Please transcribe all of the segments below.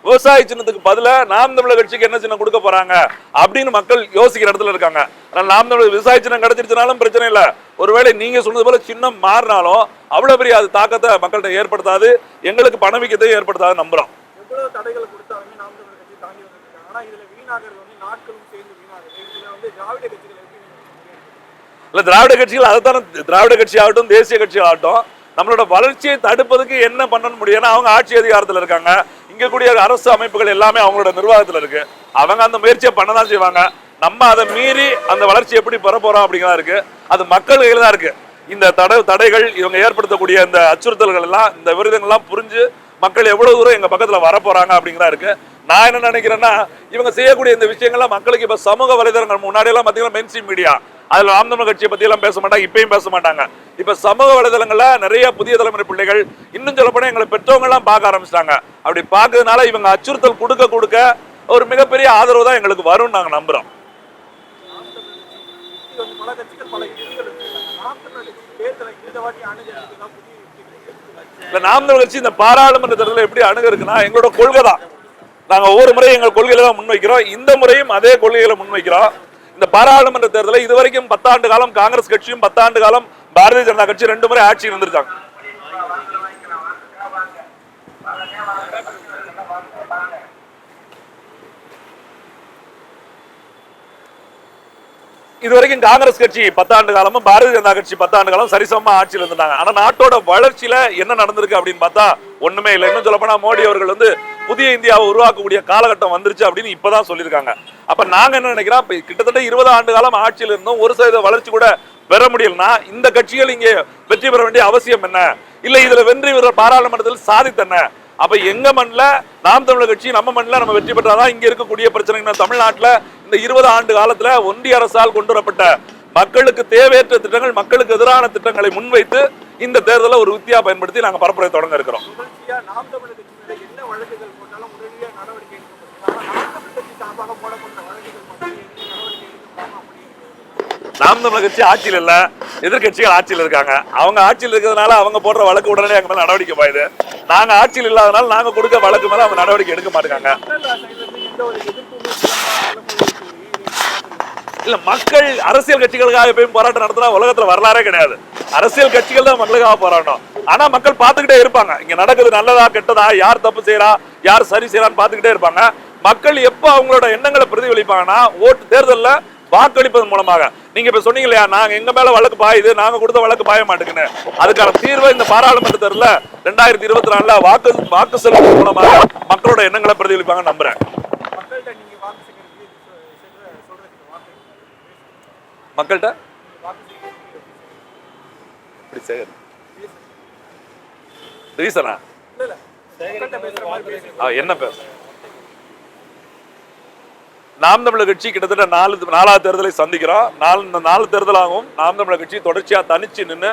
விவசாய சின்னத்துக்கு பதிலா நாம் தமிழர் கட்சிக்கு என்ன சின்னம் கொடுக்க போறாங்க அப்படின்னு மக்கள் யோசிக்கிற இடத்துல இருக்காங்க. நாம் தமிழர் விவசாய சின்னம் கிடைச்சிருச்சுனாலும் பிரச்சனை இல்லை. ஒருவேளை நீங்க சொன்னது போல சின்னம் மாறினாலும் அவ்வளவு பெரிய அது தாக்கத்தை மக்கள்கிட்ட ஏற்படுத்தாது, எங்களுக்கு பணவீக்கத்தை ஏற்படுத்தாது நம்புறோம். இல்ல திராவிட கட்சிகள் அதைத்தான, திராவிட கட்சி ஆகட்டும் தேசிய கட்சி ஆகட்டும், நம்மளோட வளர்ச்சியை தடுப்பதுக்கு என்ன பண்ண முடியும்னா அவங்க ஆட்சி அதிகாரத்தில் இருக்காங்க. இங்க கூடிய அரசு அமைப்புகள் எல்லாமே அவங்களோட நிர்வாகத்தில் இருக்கு. அவங்க அந்த முயற்சியை பண்ணதான் செய்வாங்க. நம்ம அதை மீறி அந்த வளர்ச்சி எப்படி பெற போறோம் அப்படிங்கிறதா இருக்கு. அது மக்கள் கையில தான் இருக்கு. இந்த தடைகள் இவங்க ஏற்படுத்தக்கூடிய இந்த அச்சுறுத்தல்கள் எல்லாம், இந்த விருதுகள்லாம் புரிஞ்சு மக்கள் எவ்வளவு தூரம் எங்க பக்கத்துல வர போறாங்க அப்படிங்கிறதா இருக்கு. நான் என்ன நினைக்கிறேன்னா, இவங்க செய்யக்கூடிய இந்த விஷயங்கள்லாம் மக்களுக்கு இப்ப சமூக வலைதளங்கள், முன்னாடி எல்லாம் பாத்தீங்கன்னா மெயின்ஸ்ட்ரீம் மீடியா அதுல நாம் தமிழர் கட்சியை பத்தி எல்லாம் பேச மாட்டாங்க, இப்பயும் பேச மாட்டாங்க. இப்ப சமூக வலைதளங்கள்ல நிறைய புதிய தலைமுறை பிள்ளைகள், இன்னும் சொல்ல போனா எங்களை பெற்றவங்க எல்லாம் பார்க்க ஆரம்பிச்சிட்டாங்க. அப்படி பார்க்கறதுனால இவங்க அச்சுறுத்தல் கொடுக்க ஒரு மிகப்பெரிய ஆதரவு தான் எங்களுக்கு வரும் நாங்க நம்புறோம். நாம் தமிழர் கட்சி இந்த பாராளுமன்ற தேர்தலில் எப்படி அணுக இருக்குன்னா, எங்களோட கொள்கை தான். நாங்க ஒவ்வொரு முறையும் எங்கள் கொள்கையில தான் முன்வைக்கிறோம். இந்த முறையும் அதே கொள்கைகளை முன்வைக்கிறோம். இந்த பாராளுமன்ற தேர்தலில் இதுவரைக்கும் 10 ஆண்டு காலம் காங்கிரஸ் கட்சியும் 10 ஆண்டு காலம் பாரதிய ஜனதா கட்சி 2 முறை ஆட்சியில் இருந்திருக்காங்க. இதுவரைக்கும் காங்கிரஸ் கட்சி 10 ஆண்டு காலமும் பாரதிய ஜனதா கட்சி 10 ஆண்டு காலம் சரிசமமா ஆட்சியில் இருந்தாங்க. ஆனா நாட்டோட வளர்ச்சியில என்ன நடந்திருக்கு அப்படின்னு பார்த்தா ஒண்ணுமே இல்லை. இன்னும் சொல்ல போனா மோடி அவர்கள் புதிய இந்தியாவை உருவாக்கக்கூடிய காலகட்டம் வந்துருச்சு அப்படின்னு இப்பதான் சொல்லியிருக்காங்க. அப்ப நாங்க என்ன நினைக்கிறோம், கிட்டத்தட்ட 20 ஆண்டு காலம் ஆட்சியில் இருந்தும் 1% வளர்ச்சி கூட பெற முடியலன்னா இந்த கட்சிகள் இங்கே வெற்றி பெற வேண்டிய அவசியம் என்ன? இல்ல இதுல வெற்றி பெற பாராளுமன்றத்தில் சாதித்தன? அப்ப எங்க மண்ணில் நாம் தமிழர் கட்சி நம்ம மண்ணில் நம்ம வெற்றி பெற்றாதான் இங்க இருக்கக்கூடிய பிரச்சனை. தமிழ்நாட்டில் இந்த 20 ஆண்டு காலத்துல ஒன்றிய அரசால் கொண்டு வரப்பட்ட மக்களுக்கு தேவையற்ற திட்டங்கள், மக்களுக்கு எதிரான திட்டங்களை முன்வைத்து இந்த தேர்தலை ஒரு உத்தியா பயன்படுத்தி நாங்க பரப்புரை தொடங்க இருக்கிறோம். நாம் தமிழர் கட்சி ஆட்சியில் இல்ல, எதிர்கட்சிகள் ஆட்சியில் இருக்காங்க. அவங்க ஆட்சியில் இருக்கிறதுனால அவங்க போடுற வழக்கு உடனே எங்க மேல நடவடிக்கை பாயுது. நாங்க ஆட்சியில் இல்லாதனால நாங்க கொடுக்க வழக்கு மேல அவங்க நடவடிக்கை எடுக்க மாட்டாங்க. இல்ல, மக்கள் அரசியல் கட்சிகளுக்காக போய் போராட்டம் நடத்தினா உலகத்துல வரலாறே கிடையாது. அரசியல் கட்சிகள் தான் மக்களுக்காக போராட்டம். ஆனா மக்கள் பார்த்துக்கிட்டே இருப்பாங்க, இங்க நடக்குது நல்லதா கெட்டதா, யார் தப்பு செய்யறா யார் சரி செய்யறான்னு பார்த்துக்கிட்டே இருப்பாங்க. மக்கள் எப்ப அவங்களோட எண்ணங்களை பிரதிபலிப்பாங்கன்னா ஓட்டு தேர்தல்ல வாக்களிப்பதன் மூலமாக. நீங்க இப்ப சொன்னீங்க இல்லையா, நாங்க எங்க மேல வழக்கு பாயுது, நாங்க கொடுத்த வழக்கு பாய மாட்டேங்குன்னு. அதுக்கான தீர்வை இந்த பாராளுமன்ற தேர்தல 2024 வாக்கு செலுத்துவதன் மூலமாக மக்களோட எண்ணங்களை பிரதிபலிப்பாங்க நம்புறேன். மக்கள்கிட்ட ரீசனா என்ன பேச? நாம் தமிழர் கட்சி கிட்டத்தட்ட 4வது தேர்தலை சந்திக்கிறோம். 4 தேர்தலாகவும் நாம் தமிழர் கட்சி தொடர்ச்சியா தனிச்சு நின்று,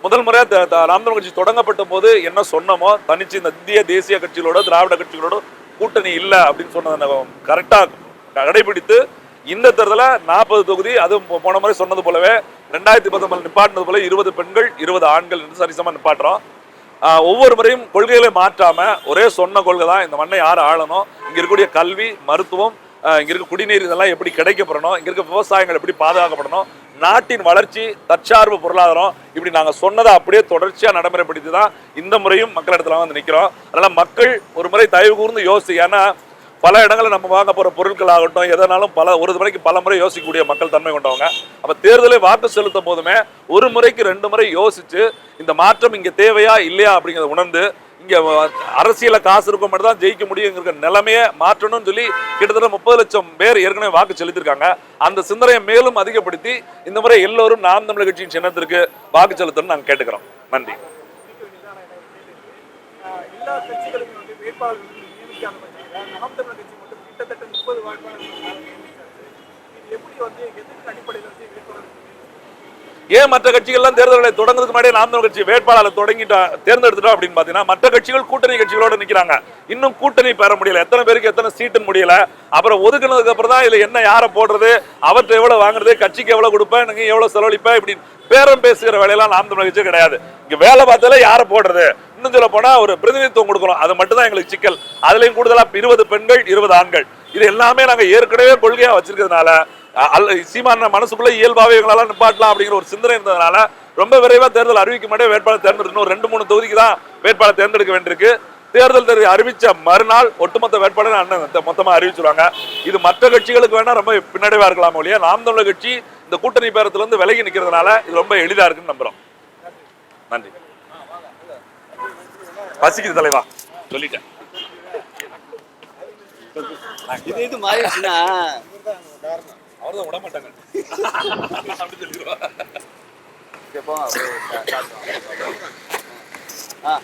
முதல் முறையா நாம் தமிழர் கட்சி தொடங்கப்பட்ட போது என்ன சொன்னமோ, தனிச்சு இந்த இந்திய தேசிய கட்சிகளோட திராவிட கட்சிகளோட கூட்டணி இல்லை அப்படின்னு சொன்னதை கரெக்டா கடைபிடித்து இந்த தேர்தல 40 தொகுதி, அதுவும் போன முறை சொன்னது போலவே 2019 நிப்பாட்டினது போல 20 பெண்கள் 20 ஆண்கள் என்று சரிசமா நிப்பாட்டுறோம். ஒவ்வொரு முறையும் கொள்கைகளை மாற்றாம ஒரே சொன்ன கொள்கை தான், இந்த மண்ணை யார் ஆளணும், இங்க இருக்கக்கூடிய கல்வி, மருத்துவம், இங்க இருக்க குடிநீர் இதெல்லாம் எப்படி கிடைக்கப்படணும், இங்க இருக்க விவசாயங்கள் எப்படி பாதுகாக்கப்படணும், நாட்டின் வளர்ச்சி, தற்சார்பு பொருளாதாரம், இப்படி நாங்க சொன்னதை அப்படியே தொடர்ச்சியா நடைமுறைப்படுத்தி தான் இந்த முறையும் மக்கள் இடத்துல வந்து நிக்கிறோம். அதனால மக்கள் ஒரு முறை தயவு கூர்ந்து யோசி. ஏன்னா பல இடங்களில் நம்ம வாங்க போற பொருட்கள் ஆகட்டும் எதனாலும் ஒரு முறைக்கு பல முறை யோசிக்கக்கூடிய மக்கள் தன்மை கொண்டவங்க. அப்ப தேர்தலை வாக்கு செலுத்தும் போதுமே ஒரு முறைக்கு 2 முறை யோசிச்சு இந்த மாற்றம் இங்க தேவையா இல்லையா அப்படிங்கிறத உணர்ந்து, இங்க அரசியல காசு இருக்க மட்டும் தான் ஜெயிக்க முடியுங்கிற நிலைமையை மாற்றணும்னு சொல்லி கிட்டத்தட்ட 30 லட்சம் பேர் ஏற்கனவே வாக்கு செலுத்திருக்காங்க. அந்த சிந்தனையை மேலும் அதிகப்படுத்தி இந்த முறை எல்லோரும் நாம் தமிழர் கட்சியின் சின்னத்திற்கு வாக்கு செலுத்தணும்னு நாங்கள் கேட்டுக்கிறோம். நன்றி. ஏன் மற்ற கட்சிகள்லாம் தேர்தலை தொடங்குறதுக்கு முன்னாடியே நாம் தமிழர் கட்சி வேட்பாளரை தேர்ந்தெடுத்துட்டோம் அப்படின்னு பாத்தீங்கன்னா, மற்ற கட்சிகள் கூட்டணி கட்சிகளோட நிக்கிறாங்க. இன்னும் கூட்டணி பெற முடியல, எத்தனை பேருக்கு எத்தனை சீட்டுன்னு முடியல. அப்புறம் ஒதுக்குனதுக்கு அப்புறம் தான் இதுல என்ன யாரை போடுறது, அவற்றை எவ்வளவு வாங்குறது, கட்சிக்கு எவ்வளவு கொடுப்பேன், நீங்க எவ்வளவு செலவழிப்பேன் இப்படின்னு பேரம் பேசுகிற வேலையெல்லாம் நாம் தமிழர் கட்சி கிடையாது. இங்க வேலை பார்த்தாலே யாரை போடுறது, இன்னும் சொல்ல போனா ஒரு பிரதிநிதித்துவம் கொடுக்கணும். அது மட்டும் தான் எங்களுக்கு சிக்கல். அதுலயும் கூடுதலா 20 பெண்கள் 20 ஆண்கள் இது எல்லாமே நாங்க ஏற்கனவே கொள்கையா வச்சிருக்கிறதுனால சீமான மனசுக்குள்ள இயல்பாவே இவங்களெல்லாம் நிப்பாட்டலாம் அப்படிங்கிற ஒரு சிந்தனை இருந்ததுனால ரொம்ப விரைவா தேர்தல் அறிவிக்க மாட்டே வேட்பாளர் தேர்ந்தெடுக்கணும். 2-3 தொகுதிக்கு தான் வேட்பாளர் தேர்ந்தெடுக்க வேண்டியிருக்கு. தேர்தல் அறிவிச்ச மறுநாள் ஒட்டுமொத்த வேட்பாளர் அண்ணன் மொத்தமா அறிவிச்சிருவாங்க. இது மற்ற கட்சிகளுக்கு வேணா ரொம்ப பின்னடைவா இருக்கலாம் ஒழிய நாம் தமிழர் கட்சி இந்த கூட்டணி பேரத்துல இருந்து விலகி நிக்கிறதுனால இது ரொம்ப எளிதா இருக்குன்னு நம்புறோம். நன்றி. பசிக்குது தலைவா சொல்லிட்டேன். இது மாறிடுச்சுன்னா அவர்தான் விட மாட்டாங்க. ஆ